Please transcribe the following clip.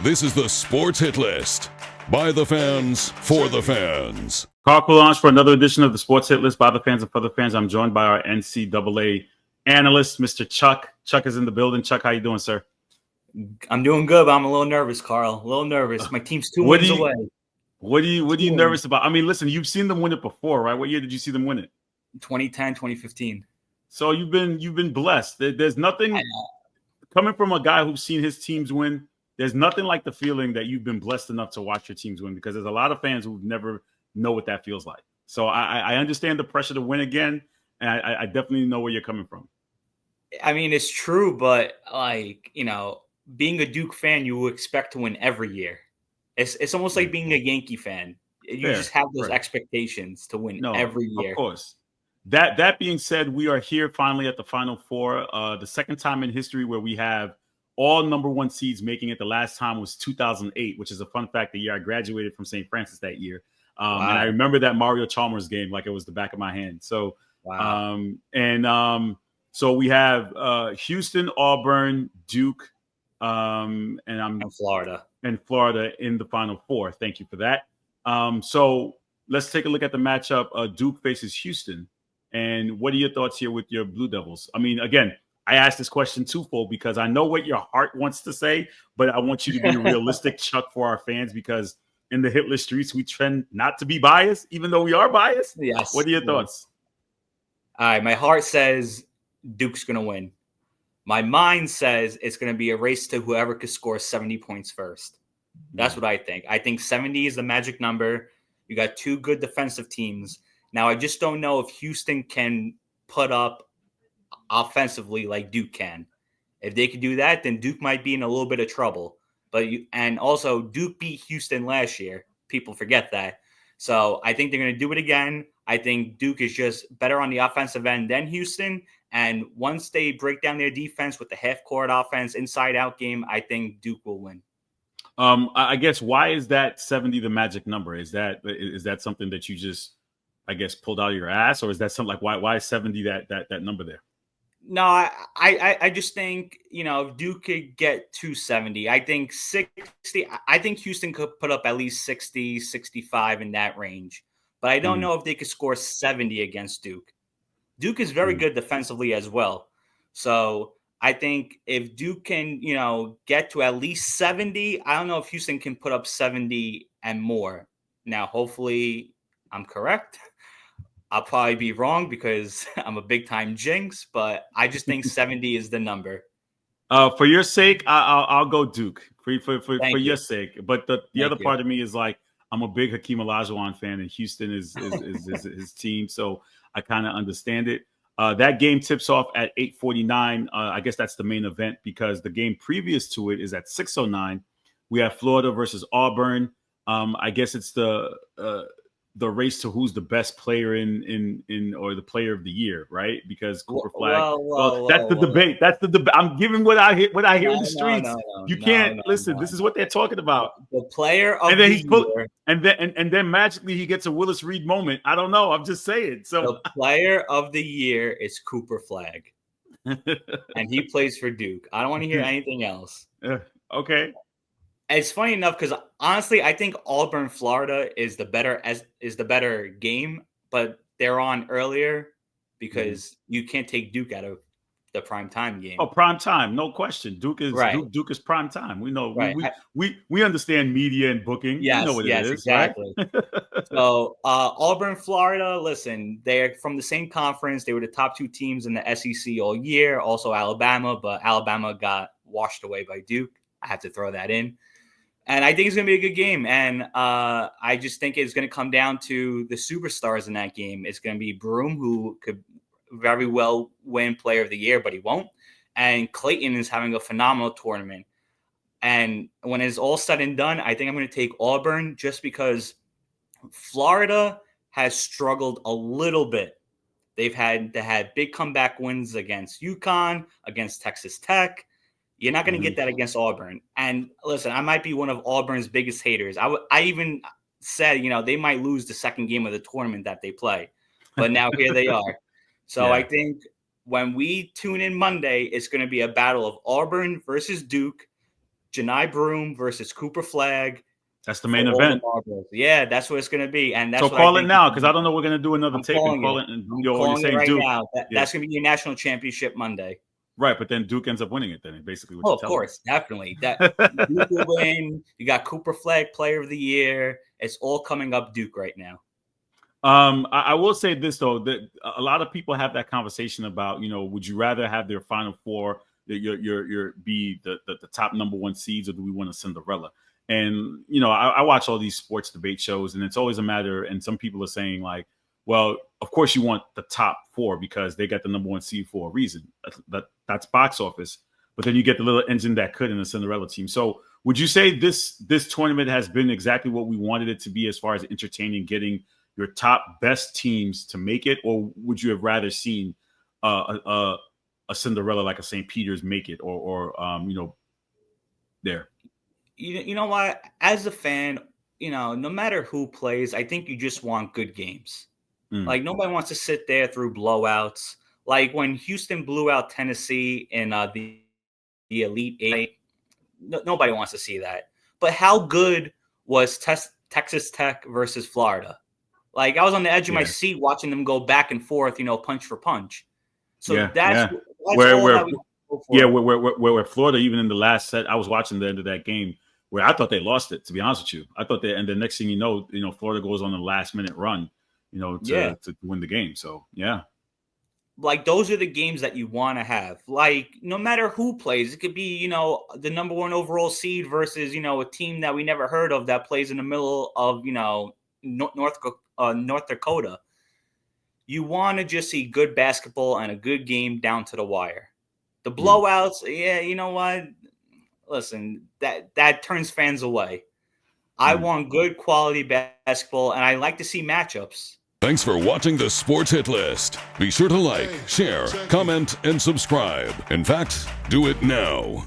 This is the Sports Hit List by the fans for the fans. Carl Coulange for another edition of the Sports Hit List by the fans and for the fans. I'm joined by our NCAA analyst, Mr. Chuck. Chuck is in the building. Chuck, how you doing, sir? I'm doing good, but I'm a little nervous, Carl. A little nervous. My team's two wins away. What are you nervous about? I mean, listen, you've seen them win it before, right? What year did you see them win it? 2010, 2015. So you've been blessed. There's nothing coming from a guy who's seen his teams win. There's nothing like the feeling that you've been blessed enough to watch your teams win, because there's a lot of fans who never know what that feels like. So I understand the pressure to win again, and I definitely know where you're coming from. I mean, it's true, but being a Duke fan, you expect to win every year. It's almost like being a Yankee fan. You just have those expectations to win every year. Of course. That being said, we are here finally at the Final Four, the second time in history where we have all number one seeds making it. The last time was 2008, which is a fun fact. The year I graduated from St. Francis that year. Wow. And I remember that Mario Chalmers game like it was the back of my hand. So, wow. So we have Houston, Auburn, Duke, and Florida. And Florida in the Final Four. Thank you for that. So let's take a look at the matchup. Duke faces Houston. And what are your thoughts here with your Blue Devils? I mean, again, I asked this question twofold because I know what your heart wants to say, but I want you to be realistic, Chuck, for our fans, because in the hit list streets, we trend not to be biased, even though we are biased. Yes. What are your thoughts? All right. My heart says Duke's going to win. My mind says it's going to be a race to whoever could score 70 points first. That's what I think. I think 70 is the magic number. You got two good defensive teams. Now, I just don't know if Houston can put up offensively like Duke can. If they could do that, then Duke might be in a little bit of trouble. And also, Duke beat Houston last year. People forget that. So I think they're going to do it again. I think Duke is just better on the offensive end than Houston. And once they break down their defense with the half-court offense, inside-out game, I think Duke will win. I guess, why is that 70 the magic number? Is that something that you just, I guess, pulled out of your ass? Or is that something like, why is 70 that number there? No, I just think, if Duke could get to 70, I think 60, I think Houston could put up at least 60, 65 in that range. But I don't know if they could score 70 against Duke. Duke is very good defensively as well. So I think if Duke can, get to at least 70, I don't know if Houston can put up 70 and more. Now, hopefully I'm correct. I'll probably be wrong because I'm a big-time jinx, but I just think 70 is the number. For your sake, I'll go Duke for your sake. But the other part of me is like, I'm a big Hakeem Olajuwon fan, and Houston is his team, so I kind of understand it. That game tips off at 8:49. I guess that's the main event because the game previous to it is at 6:09. We have Florida versus Auburn. I guess it's the race to who's the best player in or the player of the year, right? Because Cooper Flag. That's the debate. That's the debate. I'm giving what I hear in the streets. You can't listen. This is what they're talking about. The player of the year. And then magically he gets a Willis Reed moment. I don't know. I'm just saying. So the player of the year is Cooper Flag, and he plays for Duke. I don't want to hear anything else. Okay. It's funny enough because honestly, I think Auburn, Florida is the better game, but they're on earlier because you can't take Duke out of the prime time game. Oh, prime time, no question. Duke is Duke is prime time. We know we understand media and booking. Yes, we know what it is, exactly. Right? So Auburn, Florida. Listen, they're from the same conference. They were the top two teams in the SEC all year. Also Alabama, but Alabama got washed away by Duke. I have to throw that in. And I think it's going to be a good game. And I just think it's going to come down to the superstars in that game. It's going to be Broome, who could very well win Player of the Year, but he won't. And Clayton is having a phenomenal tournament. And when it's all said and done, I think I'm going to take Auburn just because Florida has struggled a little bit. They had big comeback wins against UConn, against Texas Tech. You're not going to get that against Auburn. And listen, I might be one of Auburn's biggest haters. I even said, they might lose the second game of the tournament that they play. But now here they are. So I think when we tune in Monday, it's going to be a battle of Auburn versus Duke. Janai Broom versus Cooper Flag. That's the main event. Yeah, that's what it's going to be. And that's so call it now, because I don't know we're going to do another tape and call it. And you're saying right Duke. Now. That's going to be your national championship Monday. Right, but then Duke ends up winning it. Then basically, of course, definitely. That Duke will win. You got Cooper Flag Player of the Year. It's all coming up Duke right now. I will say this though, that a lot of people have that conversation about, would you rather have their Final Four, your be the top number 1 seeds, or do we want a Cinderella? And, I watch all these sports debate shows, and it's always a matter. And some people are saying like, well, of course you want the top 4 because they got the number 1 seed for a reason. That's box office. But then you get the little engine that could in the Cinderella team. So would you say this tournament has been exactly what we wanted it to be as far as entertaining, getting your top best teams to make it? Or would you have rather seen a Cinderella like a St. Peter's make it or there? You know what? As a fan, no matter who plays, I think you just want good games. Like nobody wants to sit there through blowouts. Like when Houston blew out Tennessee in the Elite Eight, nobody wants to see that. But how good was Texas Tech versus Florida? Like I was on the edge of my seat watching them go back and forth, punch for punch. So that's where Florida, even in the last set, I was watching the end of that game where I thought they lost it, to be honest with you. I thought and the next thing you know, Florida goes on a last minute run, to win the game. So, yeah. Like those are the games that you want to have. Like no matter who plays, it could be, the number 1 overall seed versus, a team that we never heard of that plays in the middle of, North Dakota. You want to just see good basketball and a good game down to the wire. The blowouts, you know what? Listen, that turns fans away. I want good quality basketball, and I like to see matchups. Thanks for watching the Sports Hit List. Be sure to like, share, comment, and subscribe. In fact, do it now.